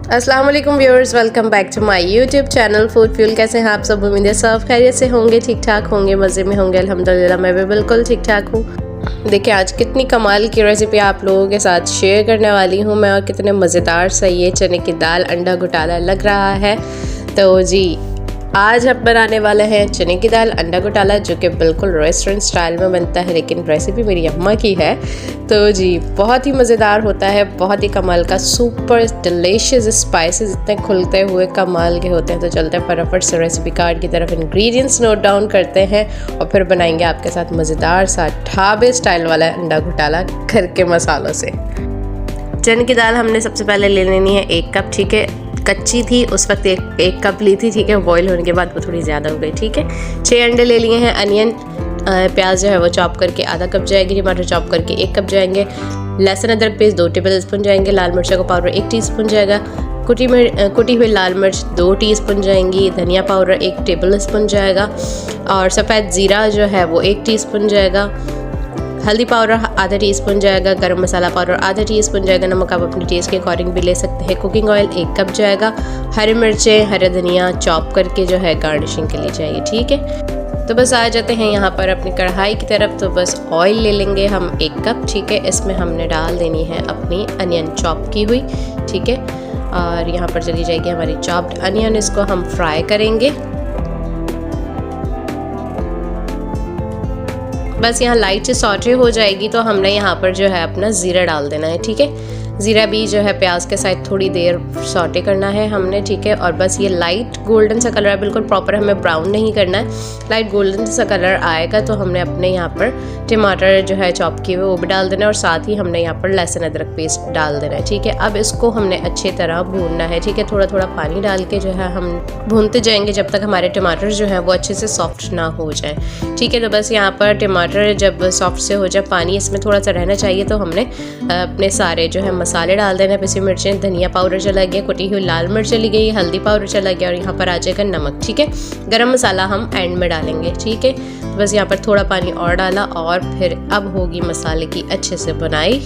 अस्सलाम वालेकुम viewers, welcome back to my YouTube channel Food Fuel. कैसे हैं आप सब? उम्मीद है सब खैरियत से होंगे, ठीक ठाक होंगे, मज़े में होंगे। अल्हम्दुलिल्लाह मैं भी बिल्कुल ठीक ठाक हूँ। देखिए आज कितनी कमाल की रेसिपी आप लोगों के साथ शेयर करने वाली हूँ मैं, और कितने मज़ेदार सा ये चने की दाल अंडा घोटाला लग रहा है। तो जी आज हम बनाने वाले हैं चने की दाल अंडा घोटाला, जो कि बिल्कुल रेस्टोरेंट स्टाइल में बनता है, लेकिन रेसिपी मेरी अम्मा की है। तो जी बहुत ही मज़ेदार होता है, बहुत ही कमाल का, सुपर डिलीशियस, स्पाइसेस इतने खुलते हुए कमाल के होते हैं। तो चलते हैं फटाफट से रेसिपी कार्ड की तरफ, इंग्रेडिएंट्स नोट डाउन करते हैं और फिर बनाएंगे आपके साथ मज़ेदार सा ढाबे स्टाइल वाला अंडा घोटाला घर के मसालों से। चने की दाल हमने सबसे पहले ले लेनी है 1 कप, ठीक है। कच्ची थी उस वक्त एक कप ली थी, ठीक है। बॉईल होने के बाद वो थोड़ी ज़्यादा हो गई, ठीक है। 6 अंडे ले लिए हैं। अनियन प्याज जो है वो चॉप करके आधा कप जाएगी, टमाटर चॉप करके 1 कप जाएंगे, लहसुन अदरक पेस्ट 2 टेबल स्पून जाएंगे, लाल मिर्चा का पाउडर 1 टीस्पून जाएगा, कुटी हुई लाल मिर्च 2 टीस्पून जाएंगी, धनिया पाउडर 1 टेबल स्पून जाएगा, और सफ़ेद ज़ीरा जो है वो 1 टीस्पून जाएगा, हल्दी पाउडर आधा टीस्पून जाएगा, गरम मसाला पाउडर आधा टीस्पून जाएगा, नमक आप अपने टेस्ट के अकॉर्डिंग भी ले सकते हैं, कुकिंग ऑयल 1 कप जाएगा, हरी मिर्चें हरा धनिया चॉप करके जो है गार्निशिंग के लिए चाहिए, ठीक है। तो बस आ जाते हैं यहाँ पर अपनी कढ़ाई की तरफ। तो बस ऑयल ले लेंगे हम 1 कप, ठीक है। इसमें हमने डाल देनी है अपनी अनियन चॉप की हुई, ठीक है। और यहाँ पर चली जाएगी हमारी चॉप्ड अनियन, इसको हम फ्राई करेंगे। बस यहाँ लाइट से सॉटे हो जाएगी तो हमने यहाँ पर जो है अपना ज़ीरा डाल देना है, ठीक है। ज़ीरा भी जो है प्याज के साथ थोड़ी देर सॉटे करना है हमने, ठीक है। और बस ये लाइट गोल्डन सा कलर है, बिल्कुल प्रॉपर हमें ब्राउन नहीं करना है, लाइट गोल्डन सा कलर आएगा तो हमने अपने यहाँ पर टमाटर जो है चॉप किए हुए वो भी डाल देना है, और साथ ही हमने यहाँ पर लहसुन अदरक पेस्ट डाल देना है, ठीक है। अब इसको हमने अच्छी तरह भूनना है, ठीक है। थोड़ा थोड़ा पानी डाल के जो है हम भूनते जाएंगे जब तक हमारे टमाटर जो है वो अच्छे से सॉफ्ट ना हो जाए, ठीक है। तो बस यहाँ पर टमाटर जब सॉफ्ट से हो जाए, पानी इसमें थोड़ा सा रहना चाहिए, तो हमने अपने सारे जो है मसाले डाल देना। पिसी मिर्चें, धनिया पाउडर चला गया, कुटी हुई लाल मिर्च चली गई, हल्दी पाउडर चला गया, और यहाँ पर आ जाएगा नमक, ठीक है। गरम मसाला हम एंड में डालेंगे, ठीक है। तो बस यहाँ पर थोड़ा पानी और डाला, और फिर अब होगी मसाले की अच्छे से बुनाई।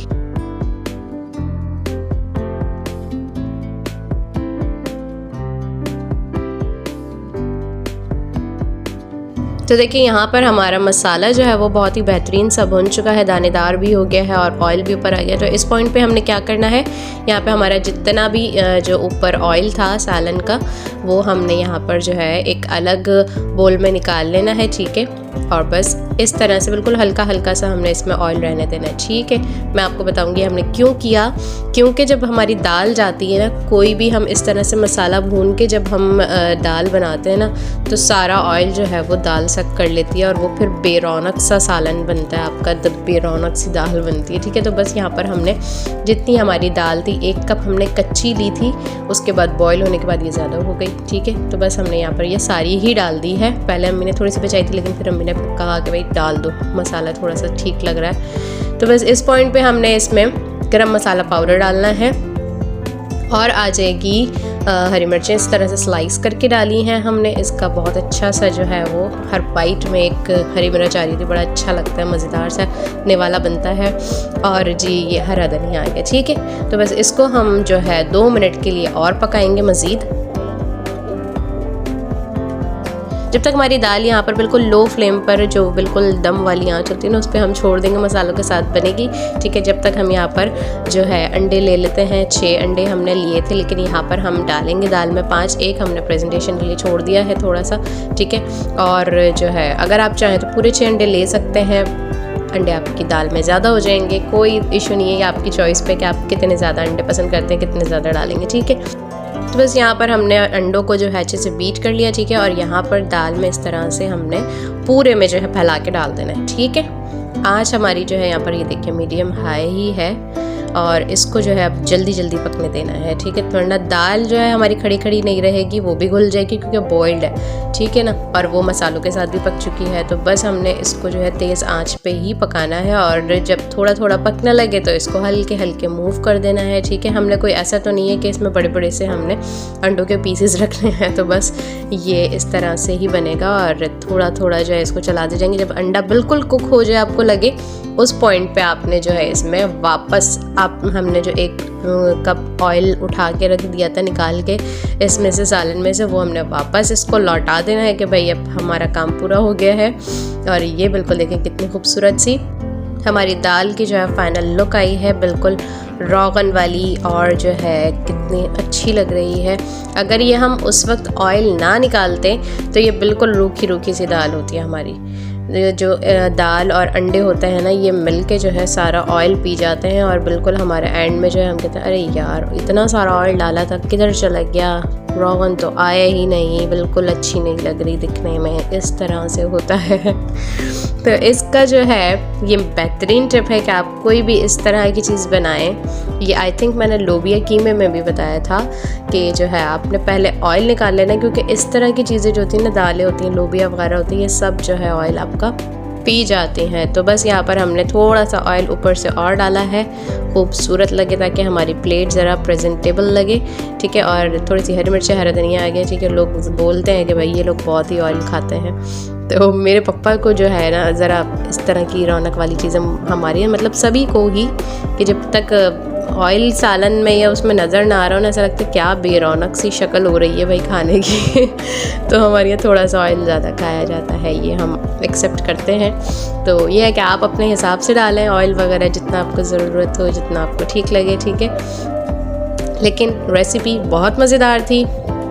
तो देखिए यहाँ पर हमारा मसाला जो है वो बहुत ही बेहतरीन सा भुन चुका है, दानेदार भी हो गया है और ऑयल भी ऊपर आ गया। तो इस पॉइंट पे हमने क्या करना है, यहाँ पे हमारा जितना भी जो ऊपर ऑयल था सालन का, वो हमने यहाँ पर जो है एक अलग बोल में निकाल लेना है, ठीक है। और बस इस तरह से बिल्कुल हल्का हल्का सा हमने इसमें ऑयल रहने देना है, ठीक है। मैं आपको बताऊंगी हमने क्यों किया, क्योंकि जब हमारी दाल जाती है ना, कोई भी हम इस तरह से मसाला भून के जब हम दाल बनाते हैं ना, तो सारा ऑयल जो है वो दाल सक कर लेती है, और वो फिर बेरौनक सा सालन बनता है आपका, बेरौनक सी दाल बनती है, ठीक है। तो बस यहाँ पर हमने जितनी हमारी दाल थी 1 कप हमने कच्ची ली थी, उसके बाद बॉयल होने के बाद ये ज़्यादा हो गई, ठीक है। तो बस हमने यहाँ पर ये सारी ही डाल दी है। पहले अम्मी ने थोड़ी सी बचाई थी, लेकिन फिर अम्मी ने कहा कि भाई डाल दो, मसाला थोड़ा सा ठीक लग रहा है। तो बस इस पॉइंट पे हमने इसमें गरम मसाला पाउडर डालना है, और आ जाएगी हरी मिर्चें इस तरह से स्लाइस करके डाली हैं हमने। इसका बहुत अच्छा सा जो है वो हर बाइट में एक हरी मिर्च आ रही थी, बड़ा अच्छा लगता है, मज़ेदार सा नेवाला बनता है। और जी ये हरा धनिया आ गया, ठीक है। तो बस इसको हम जो है 2 मिनट के लिए और पकाएंगे मज़ीद, जब तक हमारी दाल यहाँ पर बिल्कुल लो फ्लेम पर, जो बिल्कुल दम वाली आँच होती है ना, उस पर हम छोड़ देंगे, मसालों के साथ बनेगी, ठीक है। जब तक हम यहाँ पर जो है अंडे ले लेते हैं, 6 अंडे हमने लिए थे, लेकिन यहाँ पर हम डालेंगे दाल में 5, 1 हमने प्रेजेंटेशन के लिए छोड़ दिया है थोड़ा सा, ठीक है। और जो है अगर आप चाहें तो पूरे 6 अंडे ले सकते हैं, अंडे आपकी दाल में ज़्यादा हो जाएंगे, कोई इशू नहीं है, ये आपकी चॉइस पे कि आप कितने ज़्यादा अंडे पसंद करते हैं, कितने ज़्यादा डालेंगे, ठीक है। तो बस यहाँ पर हमने अंडों को जो है अच्छे से बीट कर लिया, ठीक है। और यहाँ पर दाल में इस तरह से हमने पूरे में जो है फैला के डाल देना है, ठीक है। आँच हमारी जो है यहाँ पर ये देखिए मीडियम हाई ही है, और इसको जो है अब जल्दी जल्दी पकने देना है, ठीक है। वरना दाल जो है हमारी खड़ी खड़ी नहीं रहेगी, वो भी घुल जाएगी क्योंकि बॉइल्ड है, ठीक है ना, और वो मसालों के साथ भी पक चुकी है। तो बस हमने इसको जो है तेज़ आंच पे ही पकाना है, और जब थोड़ा थोड़ा पकने लगे तो इसको हल्के हल्के मूव कर देना है, ठीक है। हमने कोई ऐसा तो नहीं है कि इसमें बड़े बड़े से हमने अंडों के पीसेस रखने हैं, तो बस ये इस तरह से ही बनेगा, और थोड़ा थोड़ा जो है इसको चलाते जाएंगे। जब अंडा बिल्कुल कुक हो जाए, आपको लगे, उस पॉइंट पे आपने जो है इसमें वापस आप हमने जो एक कप ऑयल उठा के रख दिया था निकाल के इसमें से, सालन में से, वो हमने वापस इसको लौटा देना है कि भाई अब हमारा काम पूरा हो गया है। और ये बिल्कुल देखें कितनी खूबसूरत सी हमारी दाल की जो है फाइनल लुक आई है, बिल्कुल रोगन वाली, और जो है कितनी अच्छी लग रही है। अगर ये हम उस वक्त ऑयल ना निकालते तो ये बिल्कुल रूखी रूखी सी दाल होती है हमारी। जो दाल और अंडे होते हैं ना, ये मिल के जो है सारा ऑयल पी जाते हैं, और बिल्कुल हमारे एंड में जो है हम कहते हैं अरे यार इतना सारा ऑयल डाला था किधर चला गया, रोगन तो आया ही नहीं, बिल्कुल अच्छी नहीं लग रही दिखने में, इस तरह से होता है। तो इसका जो है ये बेहतरीन टिप है कि आप कोई भी इस तरह की चीज़ बनाएं। ये आई थिंक मैंने लोबिया कीमे में भी बताया था कि जो है आपने पहले ऑयल निकाल लेना, क्योंकि इस तरह की चीज़ें जो होती हैं ना, दालें होती हैं, लोबिया वगैरह होती है, ये सब जो है ऑयल आपका पी जाती हैं। तो बस यहाँ पर हमने थोड़ा सा ऑयल ऊपर से और डाला है, खूबसूरत लगे ताकि हमारी प्लेट ज़रा प्रेजेंटेबल लगे, ठीक है। और थोड़ी सी हरी मिर्ची, हरा धनिया आ गया, ठीक है। लोग बोलते हैं कि भाई ये लोग बहुत ही ऑयल खाते हैं, तो मेरे पापा को जो है ना ज़रा इस तरह की रौनक वाली चीज़ें हमारी, मतलब सभी को ही, कि जब तक ऑयल सालन में या उसमें नज़र ना आ रहा हो ना, ऐसा लगता है क्या बेरौनक सी शक्ल हो रही है भाई खाने की। तो हमारे यहाँ थोड़ा सा ऑयल ज़्यादा खाया जाता है, ये हम एक्सेप्ट करते हैं। तो ये है कि आप अपने हिसाब से डालें ऑयल वगैरह, जितना आपको ज़रूरत हो, जितना आपको ठीक लगे, ठीक है। लेकिन रेसिपी बहुत मज़ेदार थी,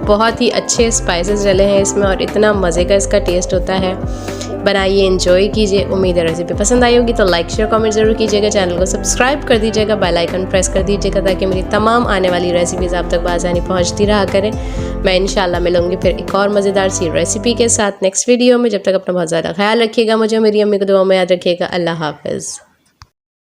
बहुत ही अच्छे स्पाइसेस डले हैं इसमें, और इतना मज़े का इसका टेस्ट होता है। बनाइए, एंजॉय कीजिए। उम्मीद है रेसिपी पसंद आई होगी, तो लाइक शेयर कमेंट ज़रूर कीजिएगा, चैनल को सब्सक्राइब कर दीजिएगा, बेल आइकन प्रेस कर दीजिएगा ताकि मेरी तमाम आने वाली रेसिपीज़ आप तक बासानी पहुंचती रहा करें। मैं इंशाल्लाह मिलूंगी फिर एक और मज़ेदार सी रेसिपी के साथ नेक्स्ट वीडियो में। जब तक अपना बहुत ज़्यादा ख्याल रखिएगा, मुझे मेरी अम्मी को दुआ में याद रखिएगा। अल्लाह हाफ़िज़।